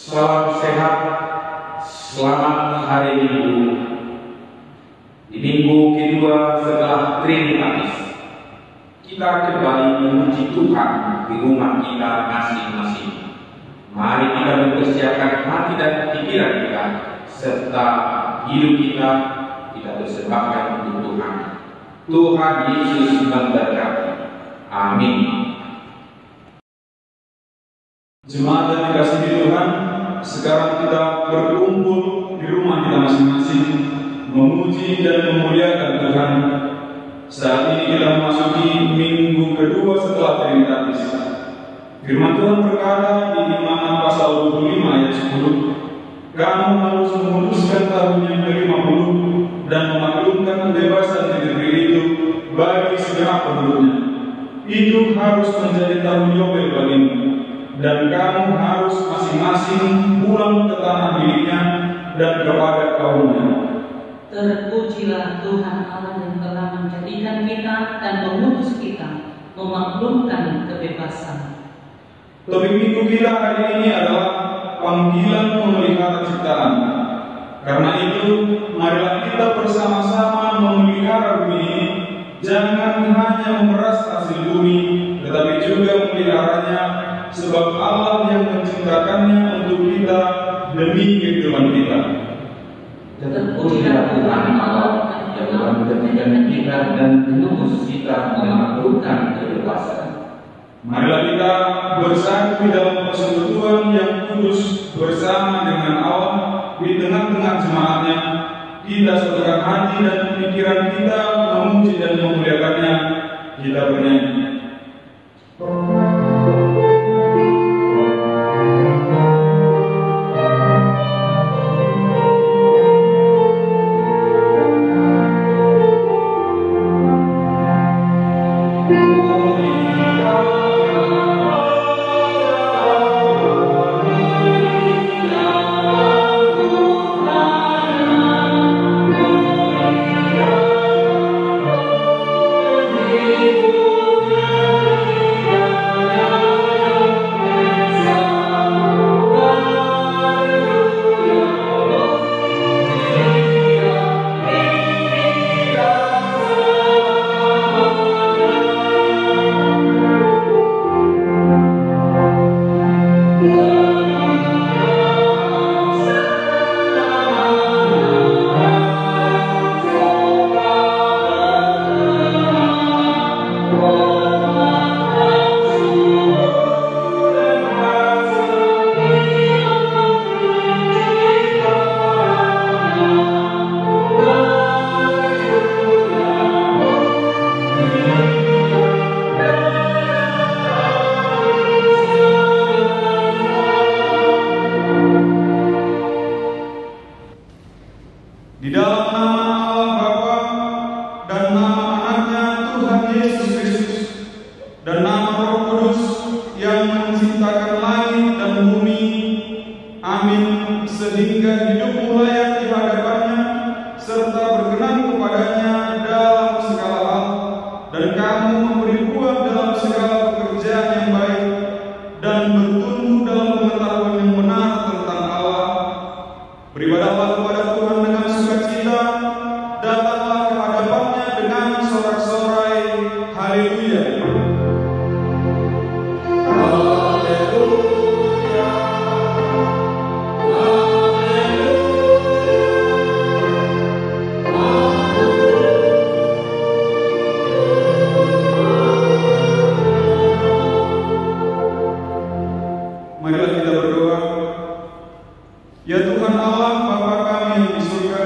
Salam sehat, selamat hari Minggu. Di minggu kedua setelah Trinitatis, kita kembali memuji Tuhan di rumah kita masing-masing. Mari kita mempersiapkan hati dan pikiran kita, serta hidup kita persembahkan untuk Tuhan. Tuhan Yesus memberkati. Amin. Jemaat yang dikasihi Tuhan, sekarang kita berkumpul di rumah kita masing-masing, memuji dan memuliakan Tuhan. Saat ini kita memasuki minggu kedua setelah Trinitatis. Firman Tuhan berkata di Imamat pasal 25 ayat 10, kamu harus memutuskan tahun yang ke-50 dan memaklumkan kebebasan di negeri itu bagi segenap penduduknya. Itu harus menjadi tahun Yobel bagimu, dan kamu harus masing-masing pulang ke tanah miliknya dan kepada kaumnya. Terpujilah Tuhan Allah yang telah menjadikan kita dan mengutus kita memaklumkan kebebasan. Topik minggu kita hari ini adalah panggilan memelihara ciptaan. Karena itu, marilah kita bersama-sama memelihara bumi ini. Jangan hanya memeras hasil bumi, tetapi juga memeliharanya, sebab Allah yang menciptakannya untuk kita demi kehidupan kita. Terpujilah Tuhan Allah yang telah menjadikan kita dan mengutus kita memaklumkan kebebasan. Marilah kita bersatu dalam persekutuan yang kudus bersama dengan Allah di tengah-tengah jemaatnya. Kita satukan hati dan pikiran kita memuji dan memuliakannya. Kita bernyanyi. Di dalam nama Allah Bapa dan nama anaknya Tuhan Yesus Kristus dan nama Roh Kudus yang menciptakan langit dan bumi, amin, sehingga hidupmu layak di hadapannya serta berkenan kepadanya dalam segala hal, dan kamu memberi buah dalam segala pekerjaan yang baik dan bertumbuh dalam pengetahuan yang benar tentang Allah. Beribadahlah kepada Tuhan dengan sukacita, datanglah ke hadapannya dengan sorak-sorai. Haleluya. Marilah kita berdoa. Ya Tuhan Allah, Bapa kami yang di surga,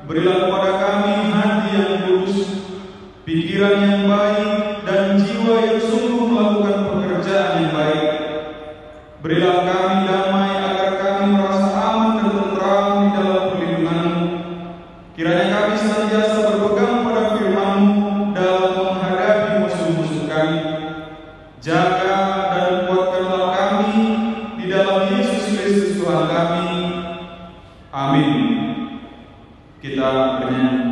berilah kepada kami hati yang kudus, pikiran yang baik, dan jiwa yang sungguh melakukan pekerjaan yang baik. Berilah kami damai agar Tuhan kami. Amin. Kita bernyanyi.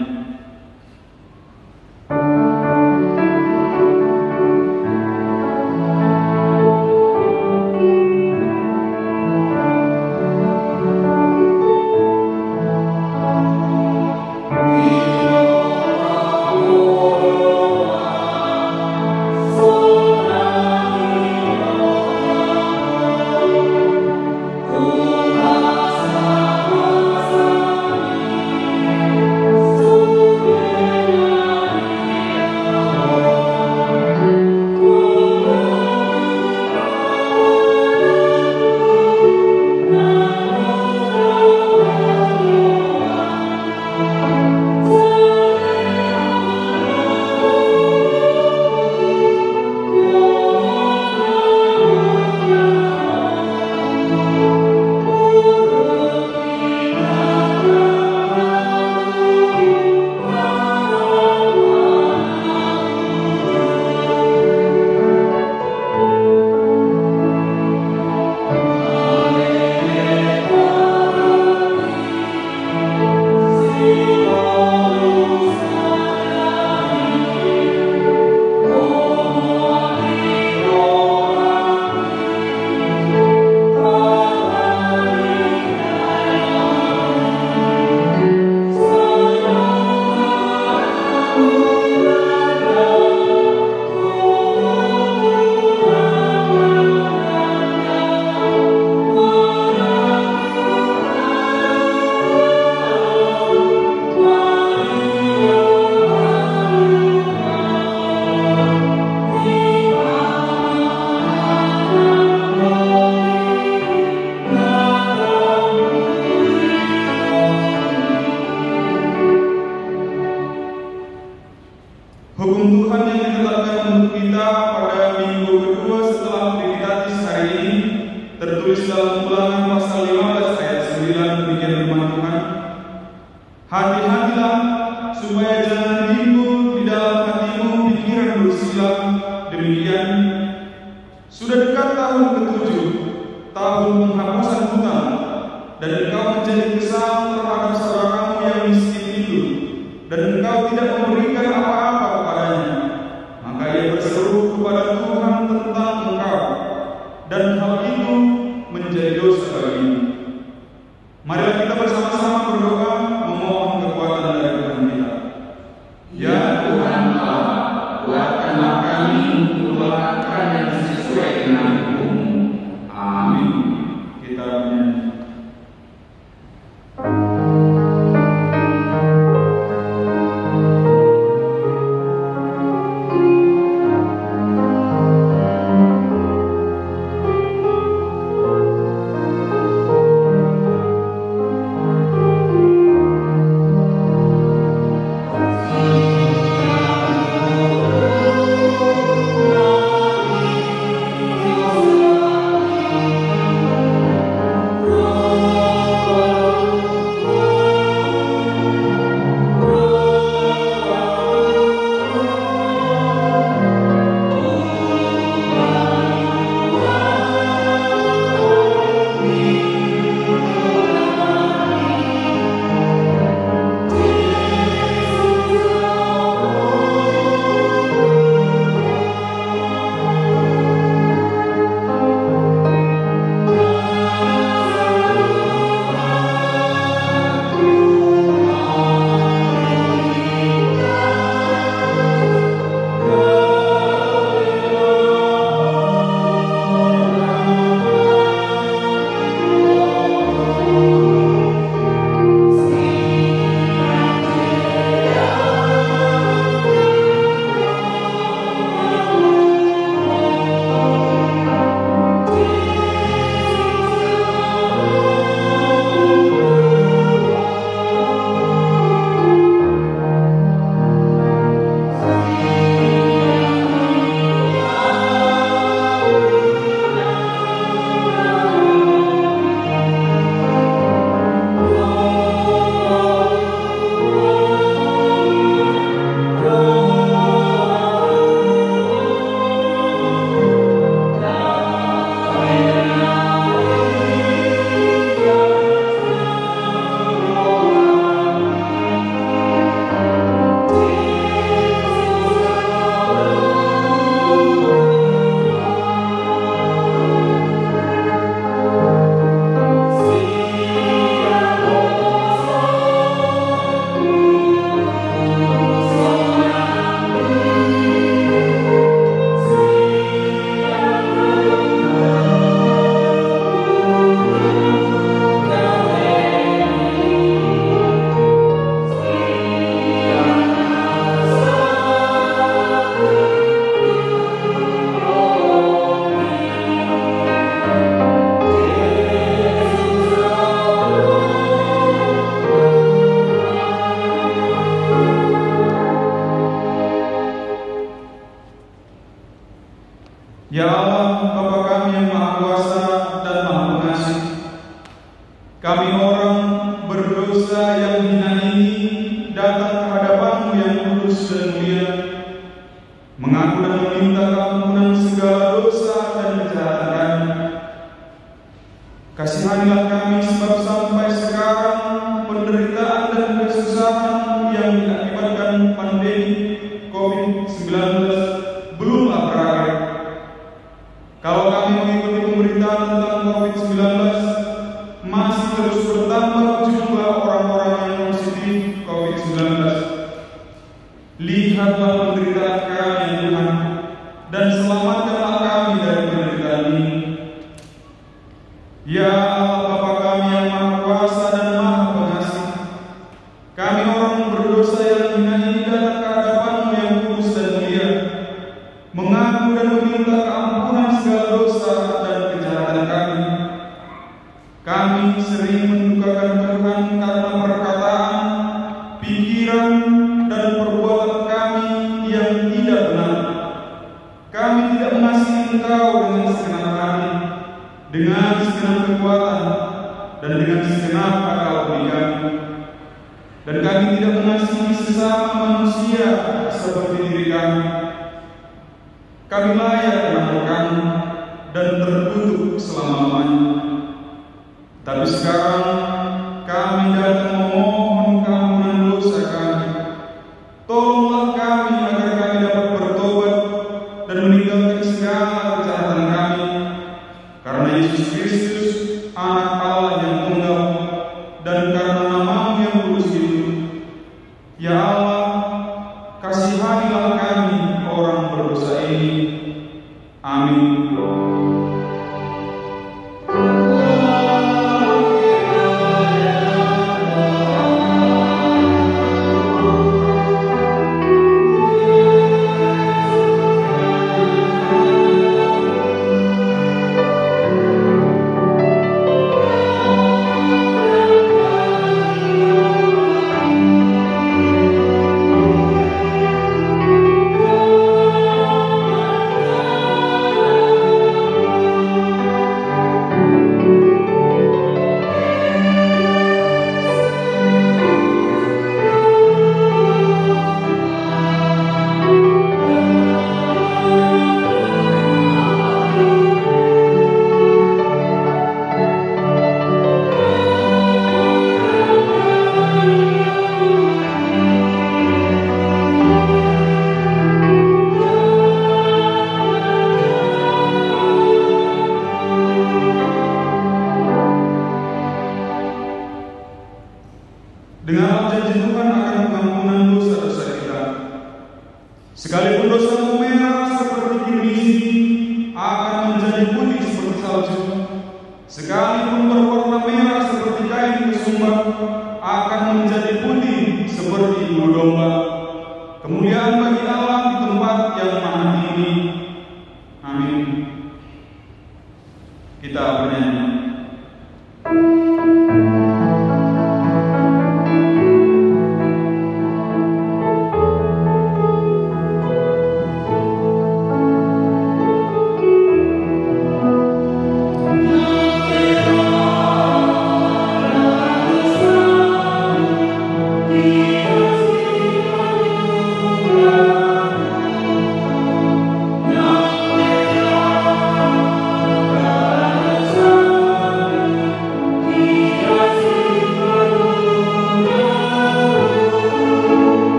Hukum Tuhan yang ditetapkan untuk kita pada minggu kedua setelah Trinitatis hari ini tertulis dalam Ulangan pasal 15 ayat 9. Demikian firman Tuhan. Hati-hatilah supaya jangan timbul di dalam hatimu pikiran bersila demikian. Sudah dekat tahun ke-7, tahun penghapusan hutang, dan engkau menjadi kesal terhadap saudaramu yang miskin itu, dan engkau tidak memberikan apa-apa kepadanya. Maka ia berseru kepada Tuhan tentang engkau, dan hal itu menjadi dosa bagimu. Marilah kita bersama-sama berdoa memohon kekuatan dari Tuhan kita. Ya Tuhan Allah, kuatkanlah kami untuk melakukan yang sesuai dengan hukum-Mu. Amin. Kita menyanyi. Oh Kami orang berdosa yang hina ini datang ke hadapan-Mu yang kudus dan mulia, mengaku dan meminta keampunan segala dosa dan kejahatan kami. Kasihanilah kami sebab sampai sekarang penderitaan dan kesusahan yang diakibatkan pandemi COVID-19 belumlah berakhir. Kalau kami mengikuti pemberitaan tentang COVID-19, masih terus bertambah jumlah orang-orang yang positif COVID-19. Lihatlah penderitaan kami, Tuhan, dan selamatkanlah kami dari penderitaan ini. Ya Allah Bapa kami yang Maha Kuasa dan Maha Pengasih, kami orang berdosa yang hina ini datang ke hadapan-Mu yang kudus dan mulia, mengaku dan meminta keampunan segala dosa dan kejahatan kami. Kami sering mendukakan Tuhan karena perkataan, pikiran, dan perbuatan kami yang tidak benar. Kami tidak mengasihi Engkau dengan segenap hati, dengan segenap kekuatan, dan dengan segenap akal budi kami. Dan kami tidak mengasihi sesama manusia seperti diri kami. Kami layak dilaporkan dan terkutuk selama-lamanya. Tapi sekarang kami datang memohon keampunan dosa kami. Tolonglah kami agar kami dapat bertobat dan meninggalkan segala kejahatan kami, karena Yesus Kristus, Anak Allah yang tunggal, dan karena nama-Mu yang kudus itu. Ya Allah, kasihanilah kami orang berdosa ini. Amin. Dengan janji Tuhan akan pengampunan dosa-dosa kita. Sekalipun dosamu merah seperti gilisi, akan menjadi putih seperti salju. Sekalipun berwarna merah seperti kain kesumba, akan menjadi putih seperti bulu domba. Kemuliaan bagi Allah di tempat yang maha tinggi. Amin. Kita bernyanyi. Amen.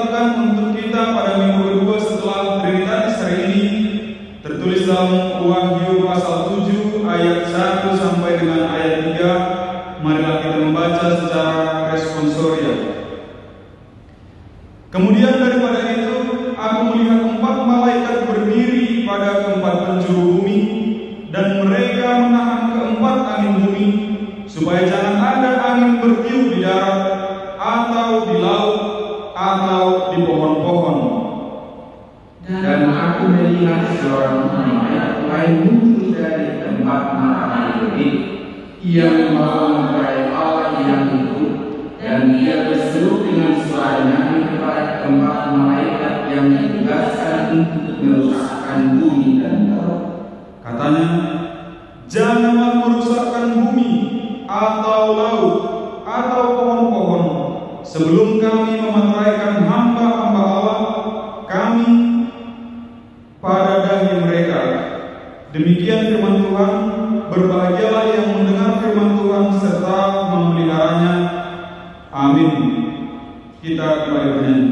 lakukan untuk kita pada minggu kedua setelah Trinitatis hari ini tertulis dalam Wahyu pasal 7 ayat 1 sampai dengan ayat 3. Marilah kita membaca secara responsoria. Kemudian daripada itu, aku melihat 4 malaikat berdiri pada keempat penjuru bumi, dan mereka menahan keempat angin bumi, supaya jangan ada angin bertiup di darat, atau di laut, atau di pohon-pohon. Dan aku melihat seorang malaikat lain muncul dari tempat matahari terbit. Ia membawa mempelai Allah yang hidup, dan ia berseru dengan suara nyaring kepada keempat malaikat yang ditugaskan untuk merusakkan bumi dan laut. Katanya, janganlah merusakkan bumi, atau laut, atau pohon-pohon, sebelum kami memeteraikan hamba-hamba Allah kami pada dahi mereka. Demikian firman Tuhan. Berbahagialah yang mendengar firman Tuhan serta memeliharanya. Amin. Kita kembali bernyanyi.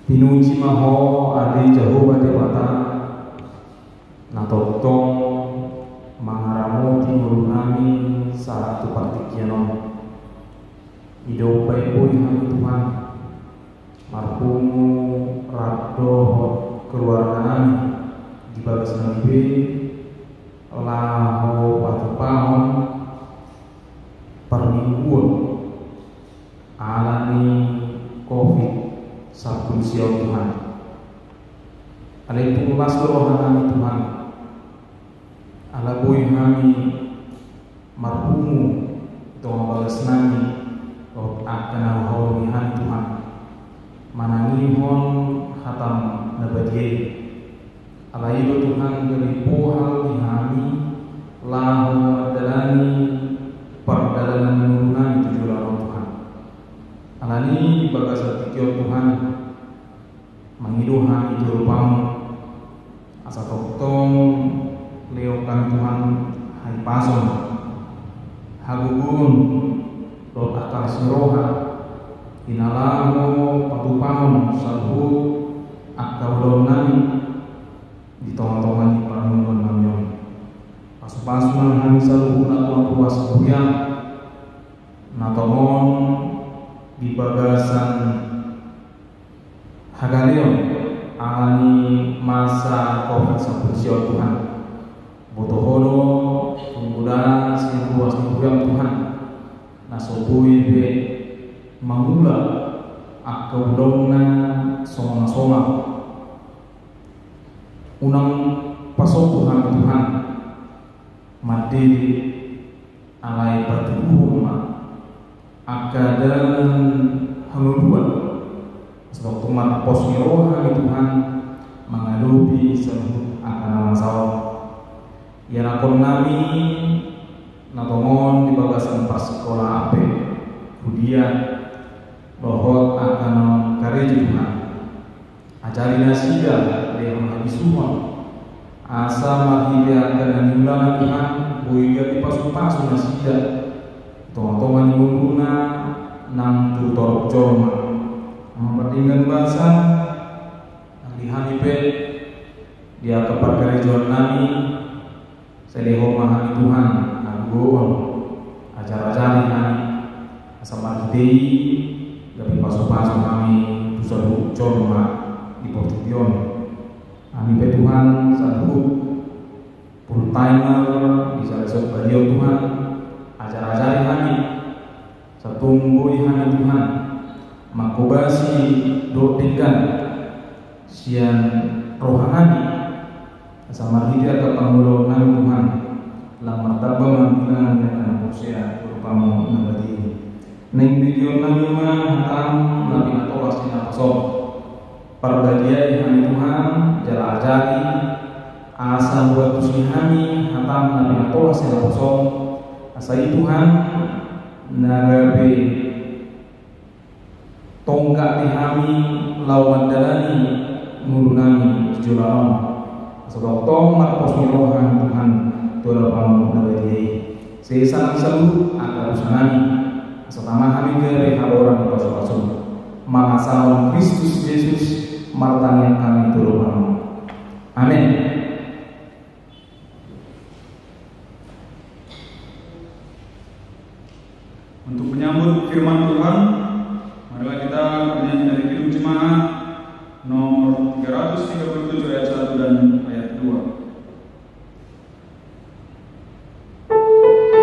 Pinuji maho adi Jehovah Dewata natotong mangaramu timur nami saat tupatikienon idopai pun hami Tuhan marpumu raddo keluarga nami di bagas nabi laho patupahon permingguan alami COVID-19 sabun siau Tuhan. Alaikum rohani Tuhan. Ala boy kami marhumu doa balas nami roh akan haulihan Tuhan. Manangihon hatam nabadiyai. Alaido Tuhan dari pohal dihami lahu adalani perdalanan menurunani tujuh lalu Tuhan. Alani bagas tikio Tuhan mengiduhan itu rupamu asa toktong leokan Tuhan hai pason hagugun dot akal siroha inalamu patupamon salhu akaudonan di tongah-tongah di panungan namyon pasu-pasunan kami salhu natuang puas kuyang natomon di bagasan hagalion alani masa COVID-19 Tuhan botoholo penggunaan siang luas di kuyang Tuhan nasobui be mangula akaudongna soma-soma unang pasokuhan Tuhan madiri alai patuhuma akadan hanguruan sebab tumat posmiroha Tuhan mengalupi sebut akan masalah ya nakon nami natomon di bagasan pas sekolah ape kemudian bahwa akan karya Tuhan ajari nasiga yang habisuhan asa mahida akan niulangan Tuhan buiga di pasu-pasu nasiga tonga-tonga niuluna nang tutorok jorma mempertinggan bahasa alihani pe dia kepada gereja nami seleho mahani Tuhan nanggoon acara-acara nami asa mahidei gapi pasu-pasu kami tusorok jorma di Portugion. Amin pe Tuhan satu full timer bisa besok beliau Tuhan acara-acara kami setunggu kami Tuhan makobasi dotikan sian rohani sama hidayah ke pangulungan Tuhan lang martabang dengan dengan kursia berupamu nabadi neng video nami mah hatam nabi natolas dina pasok perbagian kami Tuhan jala ajari asa buat kusihami hatam nabi natolas dina pasok asai Tuhan nagabe tonggak dihami lawan dalani ngurunami julaan sebab tong marpos mirohan Tuhan doa pamu nabadi sesang salu agar usanami setama kami ke orang pasu-pasu mahasalon Kristus Yesus martang yang kami doa pamu amin. Untuk menyambut firman Tuhan, marilah kita bernyanyi dari Kidung Jemaat nomor 337 ayat 1 dan ayat 2. Thank you.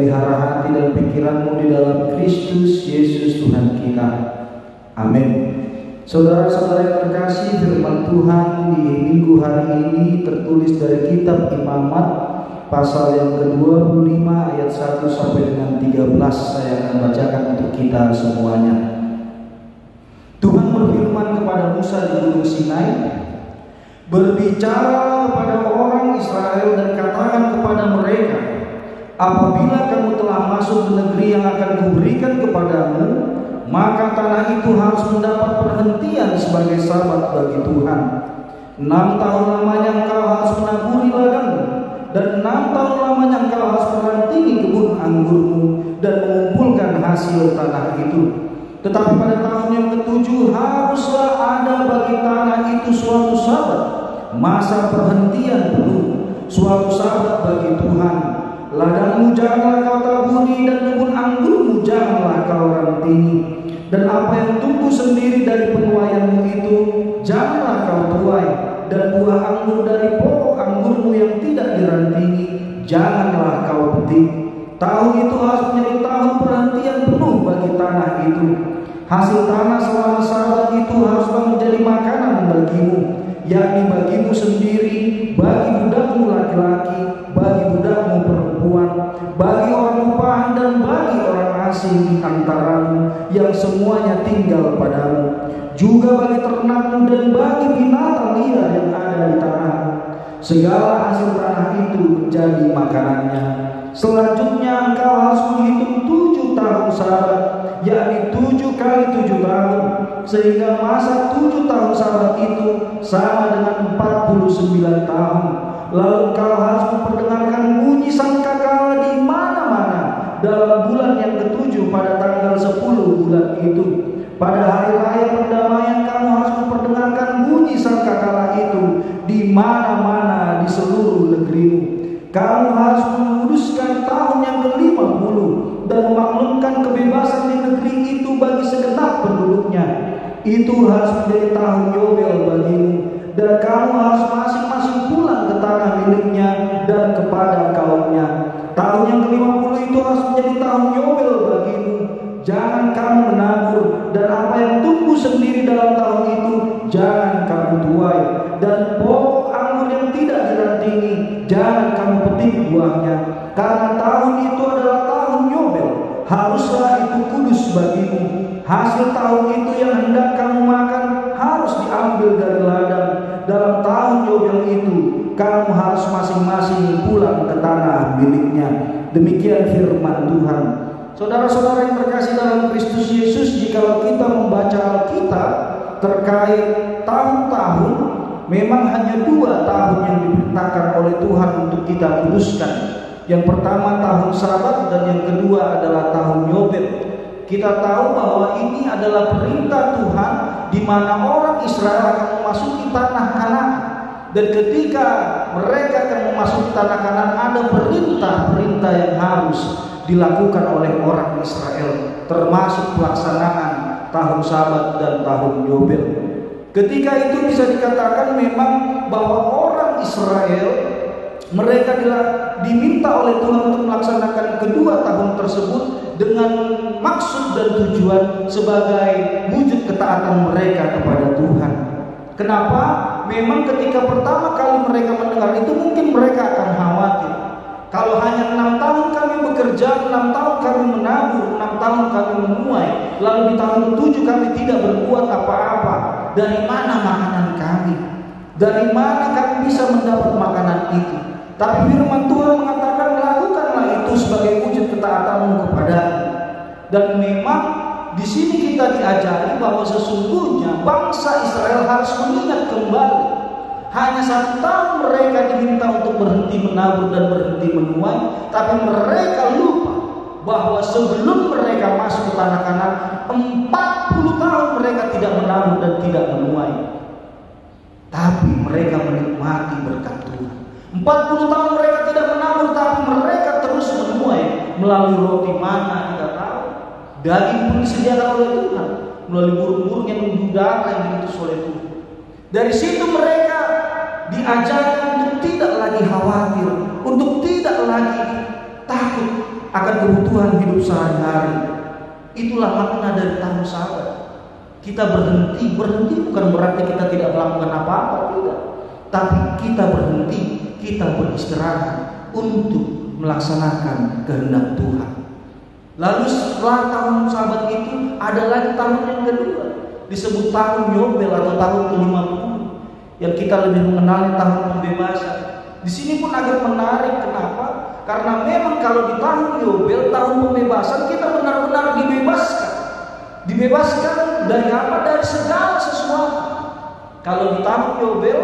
pelihara hati dan pikiranmu di dalam Kristus Yesus Tuhan kita. Amin. Saudara-saudara yang terkasih, firman Tuhan di minggu hari ini tertulis dari kitab Imamat pasal yang ke-25 ayat 1 sampai dengan 13. Saya akan bacakan untuk kita semuanya. Tuhan berfirman kepada Musa di Gunung Sinai, berbicara kepada orang Israel dan katakan kepada mereka, apabila kamu telah masuk ke negeri yang akan kuberikan kepadamu, maka tanah itu harus mendapat perhentian sebagai sabat bagi Tuhan. 6 tahun lamanya engkau harus menaburi ladangmu, dan 6 tahun lamanya engkau harus merantingi kebun anggurmu dan mengumpulkan hasil tanah itu. Tetapi pada tahun yang ke-7 haruslah ada bagi tanah itu suatu sabat, masa perhentian penuh, suatu sabat bagi Tuhan. Ladangmu janganlah kau taburi dan kebun anggurmu janganlah kau rantingi, dan apa yang tumbuh sendiri dari penuaianmu itu janganlah kau tuai, dan buah anggur dari pokok anggurmu yang tidak dirantingi janganlah kau petik. Tahun itu harus menjadi tahun perhentian penuh bagi tanah itu. Hasil tanah selama sabat itu haruslah menjadi makanan bagimu, yakni bagimu sendiri, bagi budakmu laki-laki, bagi budakmu perempuan, bagi orang upahan dan bagi orang asing di antaramu yang semuanya tinggal padamu, juga bagi ternakmu dan bagi binatang liar yang ada di tanahmu. Segala hasil tanah itu menjadi makanannya. Selanjutnya engkau harus menghitung 7 tahun sabat, yakni 7 kali 7 tahun, sehingga masa 7 tahun sabat itu sama dengan 49 tahun. Lalu engkau harus memperdengarkan bunyi sangkakala di mana-mana dalam bulan yang ke-7 pada tanggal 10 bulan itu. Pada hari raya pendamaian kamu harus memperdengarkan bunyi sangkakala itu di mana-mana di seluruh negerimu. Kamu harus menguduskan tahun yang ke-50 dan memaklumkan kebebasan di negeri itu bagi segenap penduduknya. Itu harus menjadi tahun Yobel bagimu, dan kamu harus masing-masing pulang ke tanah miliknya dan kepada kaumnya. Tahun yang ke-50 itu harus menjadi tahun Yobel bagimu. Jangan kamu menabur, dan apa yang tumbuh sendiri dalam tahun itu jangan kamu tuai, dan pokok anggur yang tidak dirantingi jangan kamu petik buahnya, karena tahun itu adalah tahun Yobel. Haruslah itu kudus bagimu. Hasil tahun itu yang hendak kamu makan harus diambil dari ladang. Dalam tahun Yobel itu kamu harus masing-masing pulang ke tanah miliknya. Demikian firman Tuhan. Saudara-saudara yang terkasih dalam Kristus Yesus, jikalau kita membaca Alkitab terkait tahun-tahun, memang hanya 2 tahun yang diperintahkan oleh Tuhan untuk kita kuduskan. Yang pertama tahun Sabat, dan yang kedua adalah tahun Yobel. Kita tahu bahwa ini adalah perintah Tuhan di mana orang Israel akan memasuki tanah Kanaan. Dan ketika mereka akan memasuki tanah Kanaan, ada perintah-perintah yang harus dilakukan oleh orang Israel, termasuk pelaksanaan tahun Sabat dan tahun Yobel. Ketika itu bisa dikatakan memang bahwa orang Israel, mereka diminta oleh Tuhan untuk melaksanakan kedua tahun tersebut dengan maksud dan tujuan sebagai wujud ketaatan mereka kepada Tuhan. Kenapa? Memang ketika pertama kali mereka mendengar itu mungkin mereka akan khawatir. Kalau hanya 6 tahun kami bekerja, 6 tahun kami menabur, 6 tahun kami menuai, lalu di tahun ke-7 kami tidak berbuat apa-apa, dari mana makanan kami? Dari mana kami bisa mendapat makanan itu? Tapi firman Tuhan mengatakan, lakukanlah itu sebagai wujud ketaatanmu kepada-Ku. Dan memang di sini kita diajari bahwa sesungguhnya bangsa Israel harus mengingat kembali. Hanya 1 tahun mereka diminta untuk berhenti menabur dan berhenti menuai, tapi mereka lupa bahwa sebelum mereka masuk ke tanah Kanaan, 40 tahun mereka tidak menabur dan tidak menuai. Tapi mereka menikmati berkat Tuhan. 40 tahun mereka tidak menabur, tapi mereka terus menuai melalui roti mana kita tahu. Daging pun disediakan oleh Tuhan melalui burung-burung yang mengudara yang diutus oleh Tuhan. Dari situ mereka diajarkan untuk tidak lagi khawatir, untuk tidak lagi takut akan kebutuhan hidup sehari-hari. Itulah makna dari tahun Sabat. Kita berhenti bukan berarti kita tidak melakukan apa-apa, tidak. Tapi kita berhenti, kita beristirahat untuk melaksanakan kehendak Tuhan. Lalu setelah tahun Sabat itu ada lagi tahun yang kedua, disebut tahun Yobel atau tahun ke-50, yang kita lebih mengenal tahun pembebasan. Di sini pun agak menarik. Kenapa? Karena memang kalau di tahun Yobel, tahun pembebasan, kita benar-benar dibebaskan dari apa? Dari segala sesuatu. Kalau di tahun Yobel,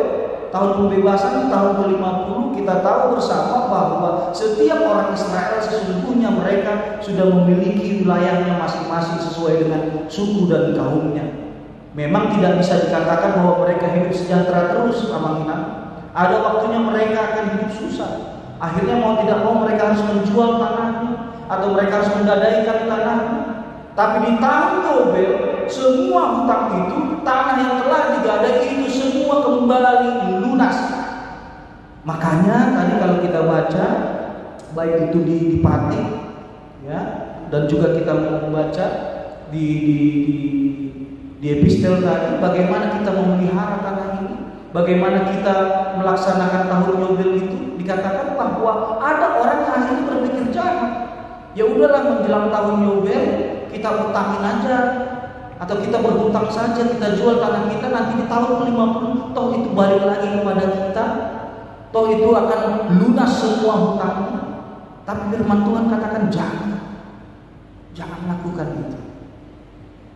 tahun pembebasan, di tahun ke-50, kita tahu bersama bahwa setiap orang Israel sesungguhnya mereka sudah memiliki wilayahnya masing-masing sesuai dengan suku dan kaumnya. Memang tidak bisa dikatakan bahwa mereka hidup sejahtera terus, Amang. Ada waktunya mereka akan hidup susah. Akhirnya mau tidak mau mereka harus menjual tanahnya atau mereka harus menggadaikan tanahnya. Tapi di tahun Yobel, semua hutang itu, tanah yang telah digadai itu semua kembali lunas. Makanya tadi kalau kita baca, baik itu di Pati, ya, dan juga kita membaca di epistel tadi, bagaimana kita memelihara tanah ini, bagaimana kita melaksanakan tahun Yobel itu. Dikatakan bahwa ada orang yang akhirnya berpikir jahat. Ya udahlah, menjelang tahun Yobel kita utangin aja, atau kita berhutang saja, kita jual tanah kita, nanti di tahun ke-50 toh itu balik lagi kepada kita, toh itu akan lunas semua hutangnya. Tapi firman Tuhan katakan jangan lakukan itu.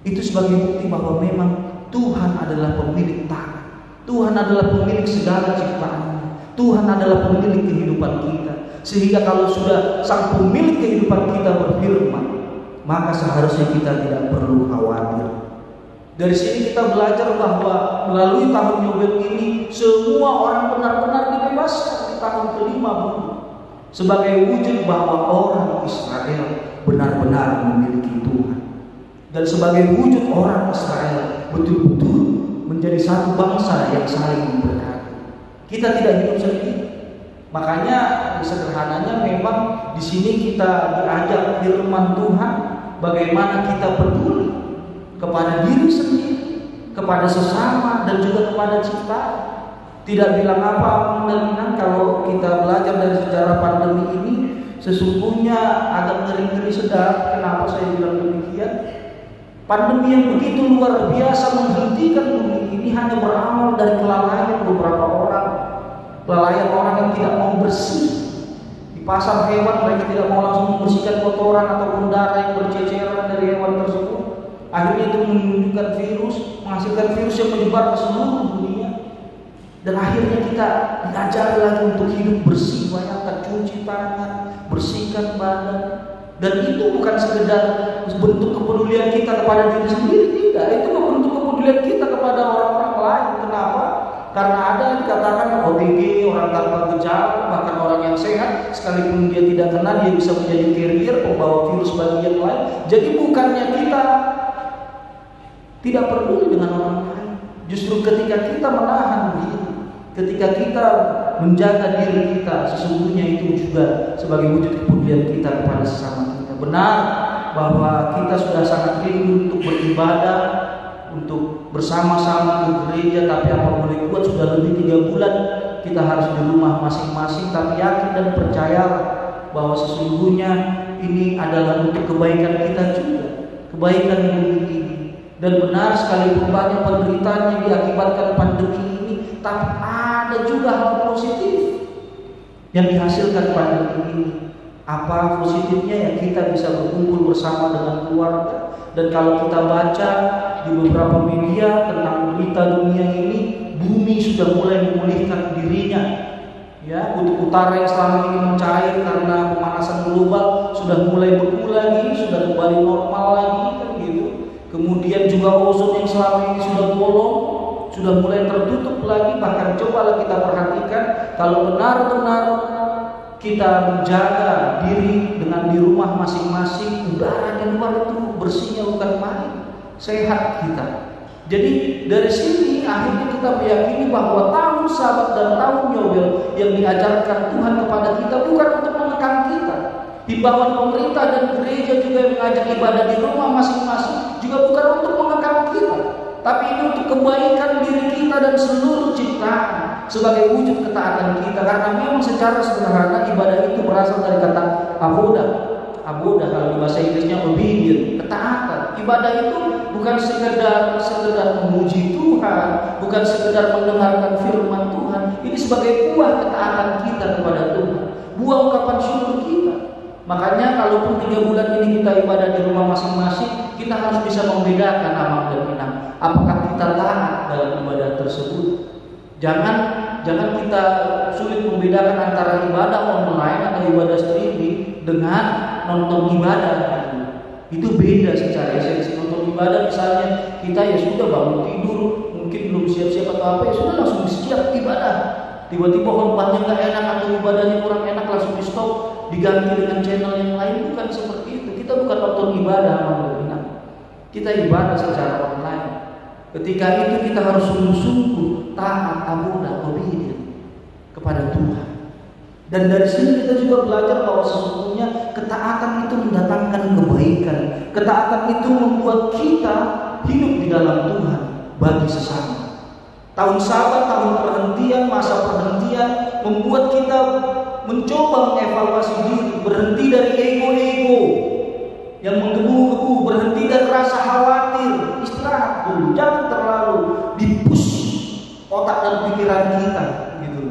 Itu sebagai bukti bahwa memang Tuhan adalah pemilik tanah, Tuhan adalah pemilik segala ciptaan, Tuhan adalah pemilik kehidupan kita. Sehingga kalau sudah sang pemilik kehidupan kita berfirman, maka seharusnya kita tidak perlu khawatir. Dari sini kita belajar bahwa melalui tahun Yobel ini semua orang benar-benar dibebaskan di tahun ke-50 sebagai wujud bahwa orang Israel benar-benar memiliki Tuhan, dan sebagai wujud orang Israel betul-betul menjadi satu bangsa yang saling memberkati. Kita tidak hidup sendiri. Makanya sederhananya memang di sini kita diajak firman Tuhan bagaimana kita peduli kepada diri sendiri, kepada sesama, dan juga kepada ciptaan. Tidak bilang apa dan kalau kita belajar dari sejarah pandemi ini, sesungguhnya agak ngeri-ngeri sedap. Kenapa saya bilang demikian? Pandemi yang begitu luar biasa menghentikan bumi ini hanya berawal dari kelalaian beberapa orang. Kelalaian orang yang tidak mau bersih. Di pasar hewan mereka tidak mau langsung membersihkan kotoran ataupun darah yang berceceran dari hewan tersebut. Akhirnya itu menunjukkan virus, menghasilkan virus yang menyebar ke seluruh dunia. Dan akhirnya kita diajar lagi untuk hidup bersih, banyakkan cuci tangan, bersihkan badan. Dan itu bukan sekedar bentuk kepedulian kita kepada diri sendiri, tidak. Itu bentuk kepedulian kita kepada orang-orang lain. Kenapa? Karena ada yang dikatakan OTG, orang tanpa gejala, bahkan orang yang sehat, sekalipun dia tidak kena, dia bisa menjadi carrier, pembawa virus bagi yang lain. Jadi bukannya kita tidak peduli dengan orang lain, justru ketika kita menahan diri, ketika kita menjaga diri kita, sesungguhnya itu juga sebagai wujud kepedulian kita kepada sesama kita. Benar bahwa kita sudah sangat rindu untuk beribadah, untuk bersama-sama ke gereja, tapi apa boleh buat sudah lebih 3 bulan kita harus di rumah masing-masing. Tapi yakin dan percaya bahwa sesungguhnya ini adalah untuk kebaikan kita juga, kebaikan bumi ini. Dan benar sekalipun banyak penderitaan yang diakibatkan pandemi ini, tapi ada juga hal positif yang dihasilkan pandemi ini. Apa positifnya? Ya kita bisa berkumpul bersama dengan keluarga. Dan kalau kita baca di beberapa media tentang berita dunia ini, bumi sudah mulai memulihkan dirinya. Ya, kutub utara yang selama ini mencair karena pemanasan global sudah mulai beku lagi, sudah kembali normal lagi, kan gitu. Kemudian juga ozon yang selama ini sudah bolong, sudah mulai tertutup lagi. Bahkan cobalah kita perhatikan, kalau benar-benar kita menjaga diri dengan di rumah masing-masing, udara di luar itu bersihnya bukan main, sehat kita. Jadi dari sini akhirnya kita meyakini bahwa tahun Sabat dan tahun Yobel yang diajarkan Tuhan kepada kita bukan untuk menekan kita, Himbauan pemerintah dan gereja juga yang mengajak ibadah di rumah masing-masing juga bukan untuk mengekang kita, tapi ini untuk kebaikan diri kita dan seluruh ciptaan sebagai wujud ketaatan kita. Karena memang secara sederhana ibadah itu berasal dari kata aboda kalau di bahasa Inggrisnya obedient, ketaatan. Ibadah itu bukan sekedar memuji Tuhan, bukan sekedar mendengarkan firman Tuhan. Ini sebagai buah ketaatan kita kepada Tuhan, buah ungkapan syukur kita. Makanya kalaupun 3 bulan ini kita ibadah di rumah masing-masing, kita harus bisa membedakan amal dan inam. Apakah kita taat dalam ibadah tersebut? Jangan kita sulit membedakan antara ibadah online atau ibadah streaming dengan nonton ibadah. Itu beda secara esensi. Nonton ibadah misalnya kita ya sudah bangun tidur, mungkin belum siap-siap atau apa, ya sudah langsung siap ibadah. Tiba-tiba khotbahnya nggak enak atau ibadahnya kurang enak, langsung di stop, diganti dengan channel yang lain. Bukan seperti itu. Kita bukan nonton ibadah, kita ibadah secara online. Ketika itu kita harus sungguh-sungguh taat, aboda, obedient kepada Tuhan. Dan dari sini kita juga belajar bahwa sesungguhnya ketaatan itu mendatangkan kebaikan. Ketaatan itu membuat kita hidup di dalam Tuhan bagi sesama. Tahun Sabat, tahun perhentian, masa perhentian membuat kita mencoba mengevaluasi diri, berhenti dari ego-ego yang menggebu-gebu, berhenti dari rasa khawatir, istirahat dulu, jangan terlalu di-push otak dan pikiran kita gitu.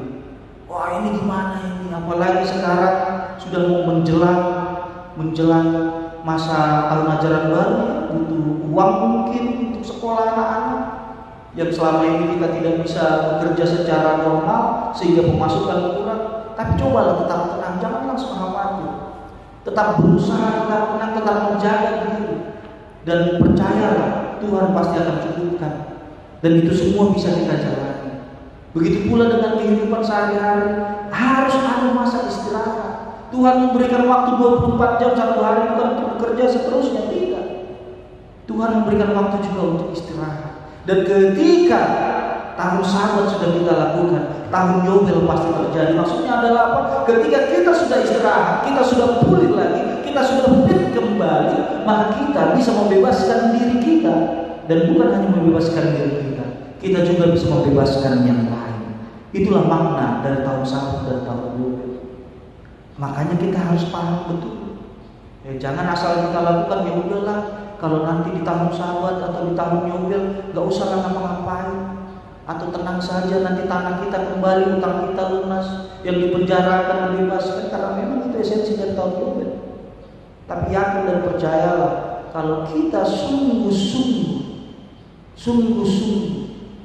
Wah, ini gimana ini? Apalagi sekarang sudah mau menjelang masa tahun ajaran baru, butuh uang mungkin untuk sekolah anak-anak yang selama ini kita tidak bisa bekerja secara normal sehingga pemasukan kurang. Tapi cobalah tetap tenang, jangan langsung khawatir. Tetap berusaha, tetap tenang, tetap menjaga diri. Dan percayalah Tuhan pasti akan cukupkan. Dan itu semua bisa kita jalani. Begitu pula dengan kehidupan sehari-hari, harus ada masa istirahat. Tuhan memberikan waktu 24 jam satu hari bukan untuk bekerja seterusnya, tidak. Tuhan memberikan waktu juga untuk istirahat. Dan ketika tahun Sabat sudah kita lakukan, tahun Yobel pasti terjadi. Maksudnya adalah apa? Ketika kita sudah istirahat, kita sudah pulih lagi, kita sudah fit kembali, maka kita bisa membebaskan diri kita. Dan bukan hanya membebaskan diri kita juga bisa membebaskan yang lain. Itulah makna dari tahun Sabat dan tahun Yobel. Makanya kita harus paham betul. Jangan asal kita lakukan, ya udahlah. Kalau nanti di tahun Sabat atau di tahun Yobel gak usah ngapa-ngapain, atau tenang saja nanti tanah kita kembali, utang kita lunas, yang dipenjarakan dibebaskan, karena memang itu esensi dari tahun Yobel. Tapi yakin dan percayalah, kalau kita sungguh-sungguh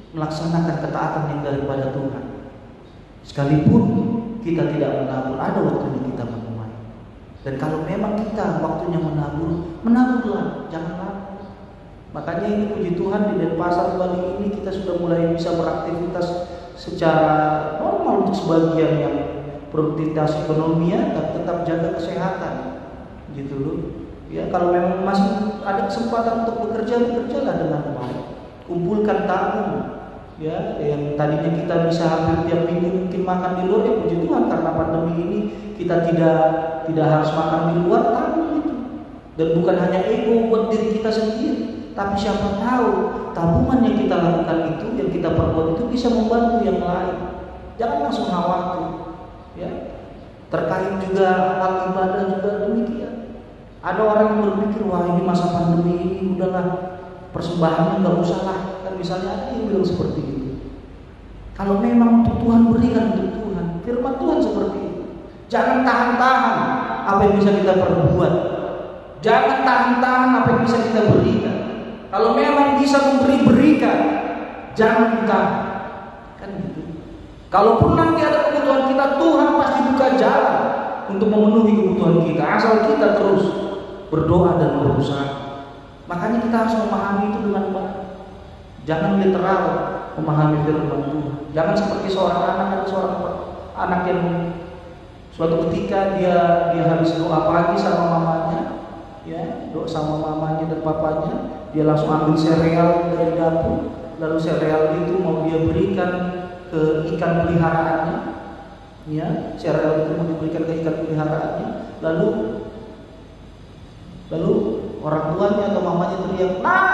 melaksanakan ketaatan yang daripada Tuhan, sekalipun kita tidak menabur, ada waktunya kita menuai. Dan kalau memang kita waktunya menaburlah, jangan lama. Makanya ini puji Tuhan di Denpasar Bali ini kita sudah mulai bisa beraktivitas secara normal untuk sebagian yang produktivitas ekonomi ya, dan tetap jaga kesehatan, gitu loh. Ya, kalau memang masih ada kesempatan untuk bekerjalah dengan baik. Kumpulkan tabung, ya, yang tadinya kita bisa hampir tiap minggu mungkin makan di luar, ya puji Tuhan karena pandemi ini kita tidak harus makan di luar, tabung itu. Dan bukan hanya ego buat diri kita sendiri, tapi siapa tahu tabungan yang kita lakukan itu, yang kita perbuat itu bisa membantu yang lain. Jangan langsung khawatir, ya. Terkait juga hal ibadah juga demikian. Ada orang yang berpikir, wah ini masa pandemi ini udahlah persembahannya nggak usah lah, kan misalnya ada yang bilang seperti itu. Kalau memang untuk Tuhan, berikan untuk Tuhan. Firman Tuhan seperti itu. Jangan tahan-tahan apa yang bisa kita perbuat. Jangan tahan-tahan apa yang bisa kita berikan. Kalau memang bisa berikan, jangan ditahan. Kan gitu. Kalaupun nanti ada kebutuhan kita, Tuhan pasti buka jalan untuk memenuhi kebutuhan kita, asal kita terus berdoa dan berusaha. Makanya kita harus memahami itu dengan baik. Jangan literal memahami firman Tuhan. Jangan seperti seorang anak yang suatu ketika dia habis doa pagi sama mamanya, ya, doa sama mamanya dan papanya, dia langsung ambil sereal dari dapur, lalu sereal itu mau dia berikan ke ikan peliharaannya, ya, sereal itu mau diberikan ke ikan peliharaannya, lalu Lalu orang tuanya atau mamanya teriak, "Nak,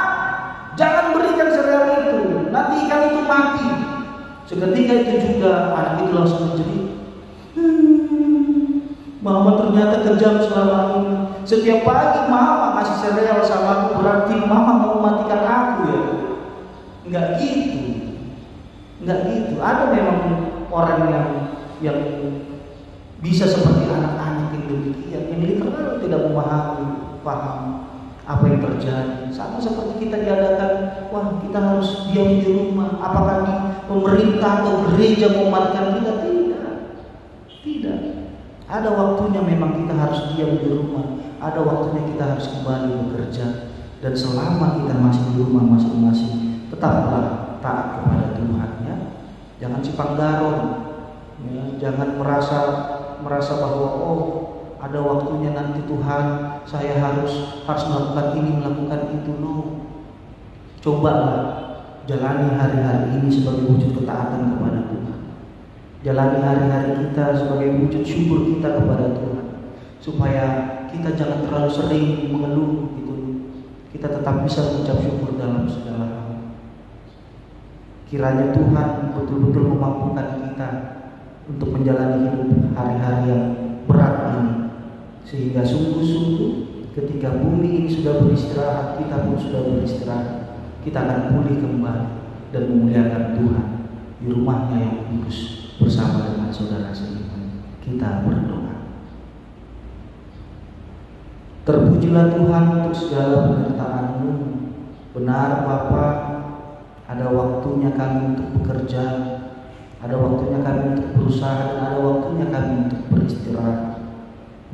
jangan berikan sereal itu, nanti ikan itu mati." Seketika itu juga anak itu langsung menjerit, "Mama ternyata kejam selama ini. Setiap pagi mama kasih sereal sama aku, berarti mama mau matikan aku ya?" Enggak gitu. Ada memang orang yang bisa seperti anak-anak yang demikian, yang literal tidak paham apa yang terjadi. Sama seperti kita diadakan, wah kita harus diam di rumah. Apakah di pemerintah atau gereja mematikan kita? Tidak. Ada waktunya memang kita harus diam di rumah. Ada waktunya kita harus kembali bekerja. Dan selama kita masih di rumah masing-masing, tetaplah taat kepada Tuhan ya. Jangan cipanggaron ya. Jangan merasa bahwa ada waktunya nanti Tuhan, saya harus melakukan ini, melakukan itu. No. Cobalah jalani hari-hari ini sebagai wujud ketaatan kepada Tuhan. Jalani hari-hari kita sebagai wujud syukur kita kepada Tuhan, supaya kita jangan terlalu sering mengeluh gitu. Kita tetap bisa mengucap syukur dalam segala hal. Kiranya Tuhan betul-betul memampukan kita untuk menjalani hidup hari-hari yang berat ini, sehingga sungguh-sungguh ketika bumi ini sudah beristirahat, kita pun sudah beristirahat. Kita akan pulih kembali dan memuliakan Tuhan di rumahnya yang kudus bersama dengan saudara seiman. Kita berdoa. Terpujilah Tuhan untuk segala penyertaan-Mu. Benar Bapa, ada waktunya kami untuk bekerja, ada waktunya kami untuk berusaha, dan ada waktunya kami untuk beristirahat.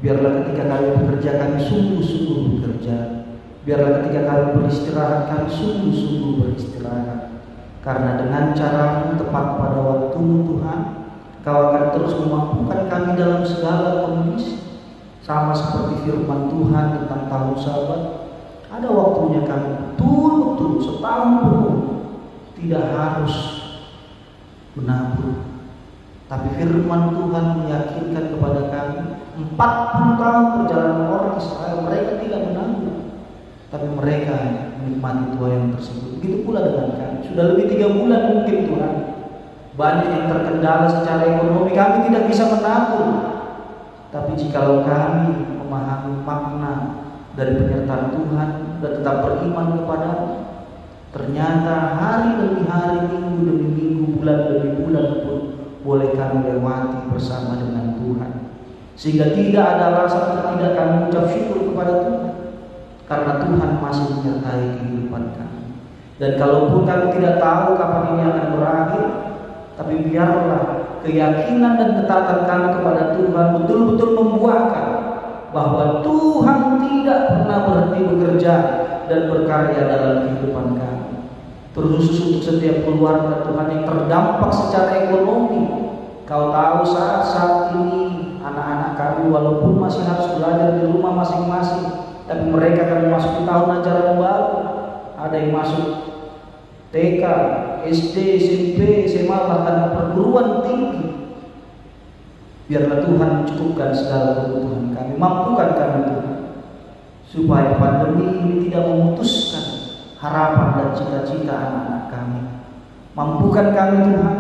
Biarlah ketika kami bekerja, kami sungguh-sungguh bekerja. Biarlah ketika kami beristirahat, kami sungguh-sungguh beristirahat. Karena dengan cara-Mu tepat pada waktu-Mu Tuhan, Kau akan terus memampukan kami dalam segala kondisi. Sama seperti firman Tuhan tentang tahun Sabat, ada waktunya kami betul-betul setahun penuh tidak harus menabur. Tapi firman Tuhan meyakinkan kepada kami 40 tahun perjalanan orang Israel, mereka tidak menabur, tapi mereka menikmati tuai yang tersebut. Begitu pula dengan kami. Sudah lebih 3 bulan mungkin Tuhan, banyak yang terkendala secara ekonomi, kami tidak bisa menabur. Tapi jikalau kami memahami makna dari penyertaan Tuhan dan tetap beriman kepada-Mu, ternyata hari demi hari, minggu demi minggu, bulan demi bulan pun boleh kami lewati bersama dengan Tuhan, sehingga tidak ada alasan untuk tidak kami mengucap syukur kepada Tuhan, karena Tuhan masih menyertai kehidupan kami. Dan kalaupun kami tidak tahu kapan ini akan berakhir, tapi biarlah keyakinan dan ketaatan kami kepada Tuhan betul-betul membuahkan bahwa Tuhan tidak pernah berhenti bekerja dan berkarya dalam kehidupan kami. Terkhusus untuk setiap keluarga Tuhan yang terdampak secara ekonomi. Kau tahu saat ini anak-anak kami walaupun masih harus belajar di rumah masing-masing, tapi mereka akan memasuki tahun ajaran baru. Ada yang masuk TK, SD, SMP, SMA, bahkan perguruan tinggi. Biarlah Tuhan mencukupkan segala kebutuhan kami, mampukan kami Tuhan, supaya pandemi ini tidak memutuskan harapan dan cita-cita anak-anak kami. Mampukan kami Tuhan,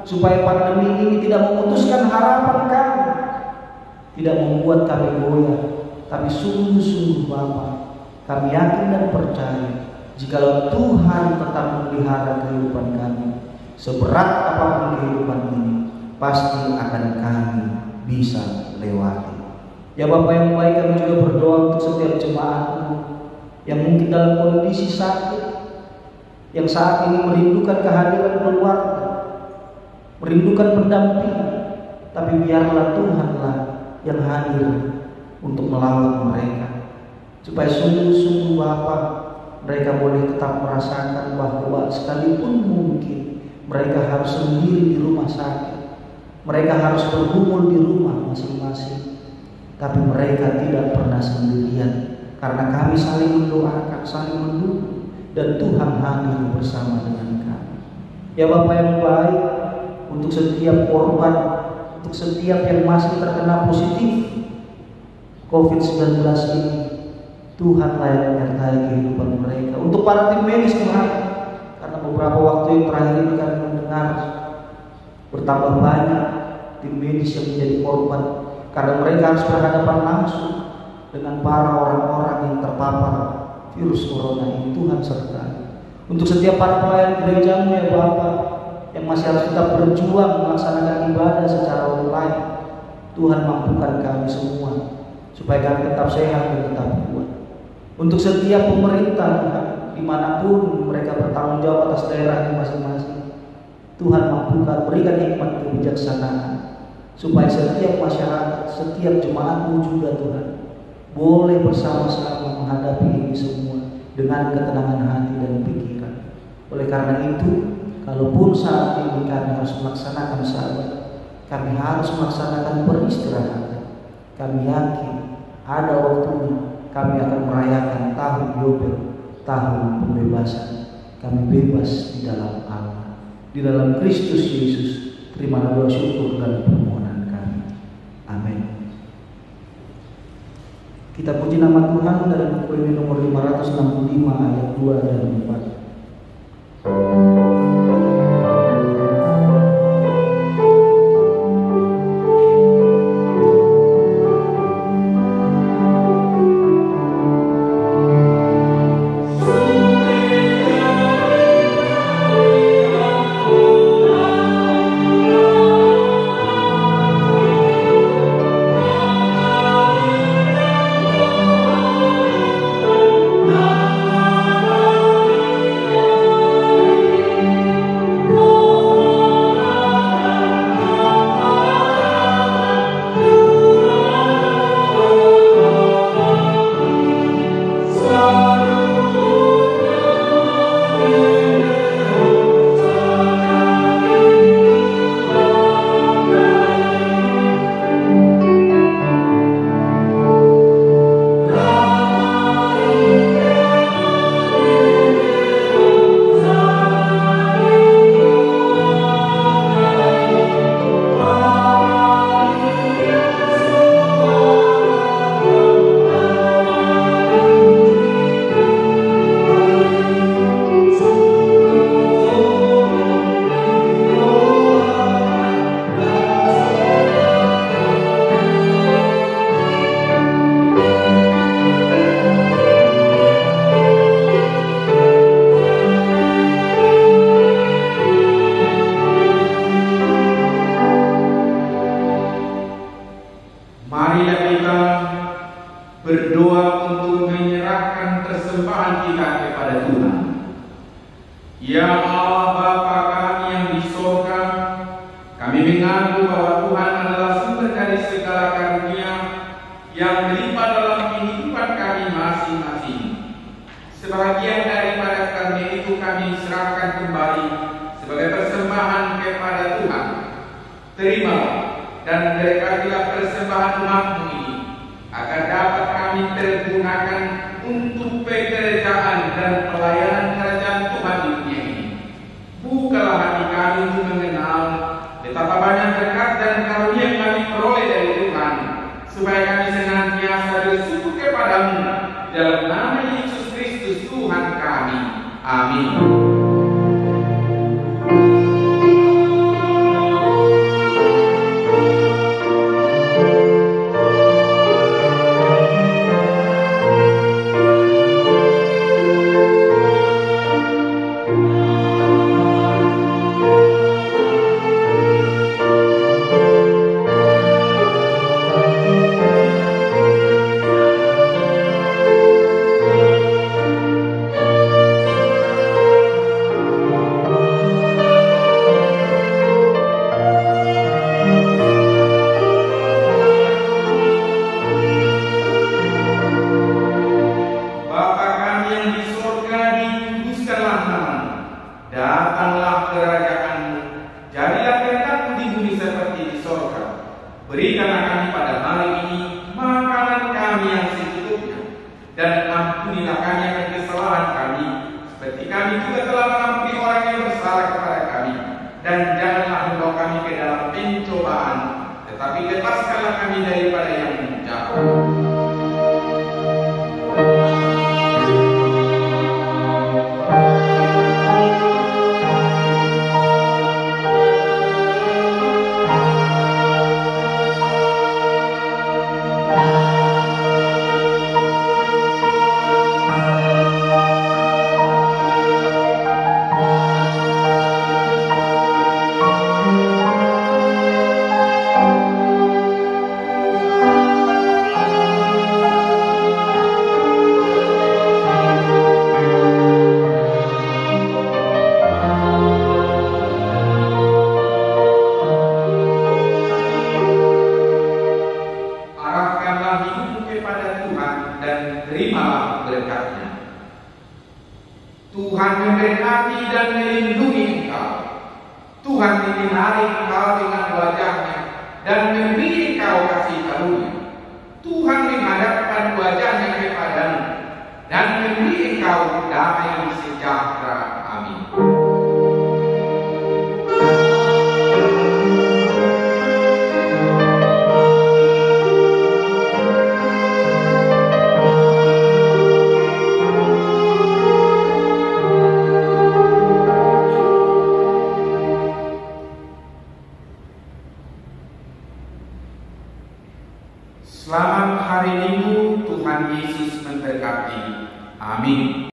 supaya pandemi ini tidak memutuskan harapan kami, tidak membuat kami goyah, tapi sungguh-sungguh Bapa, kami yakin dan percaya, jikalau Tuhan tetap memelihara kehidupan kami, seberat apapun kehidupan ini, pasti akan kami bisa lewati. Ya Bapak yang baik, kami juga berdoa untuk setiap jemaat-Mu yang mungkin dalam kondisi sakit, yang saat ini merindukan kehadiran keluarga, merindukan pendamping, tapi biarlah Tuhanlah yang hadir untuk melawat mereka, supaya sungguh-sungguh Bapa, mereka boleh tetap merasakan bahwa sekalipun mungkin mereka harus sendiri di rumah sakit, mereka harus bergumul di rumah masing-masing, tapi mereka tidak pernah sendirian, karena kami saling mendoakan, saling mendukung, dan Tuhan hadir bersama dengan kami. Ya Bapak yang baik, untuk setiap korban, untuk setiap yang masih terkena positif COVID-19 ini, Tuhan layak menyertai kehidupan mereka. Untuk para tim medis Tuhan, karena beberapa waktu yang terakhir ini kami mendengar bertambah banyak tim medis yang menjadi korban karena mereka harus berhadapan langsung dengan para orang-orang yang terpapar virus corona ini. Tuhan sertai. Untuk setiap para pelayan gereja-Mu ya Bapa, yang masih harus tetap berjuang melaksanakan ibadah secara online, Tuhan mampukan kami semua supaya kami tetap sehat dan tetap kuat. Untuk setiap pemerintah Tuhan, dimanapun mereka bertanggung jawab atas daerahnya masing-masing, Tuhan mampukan, berikan hikmat kebijaksanaan supaya setiap masyarakat, setiap jemaat-Mu juga Tuhan boleh bersama-sama menghadapi ini semua dengan ketenangan hati dan pikiran. Oleh karena itu, kalaupun saat ini kami harus melaksanakan sabat, kami harus melaksanakan peristirahatan, kami yakin ada waktunya kami akan merayakan tahun Yobel, tahun pembebasan. Kami bebas di dalam Allah, di dalam Kristus Yesus. Terimalah doa syukur dan permohonan kami. Amin. Kita puji nama Tuhan dalam buku ini nomor 565 ayat 2 dan 4. Tetapi lepaskanlah kami daripada yang jahat. Tuhan memberkati dan melindungi engkau. Tuhan menyinari engkau dengan wajah-Nya dan memberi engkau kasih karunia. Tuhan menghadapkan wajah-Nya kepadamu dan memberi engkau damai sejahtera.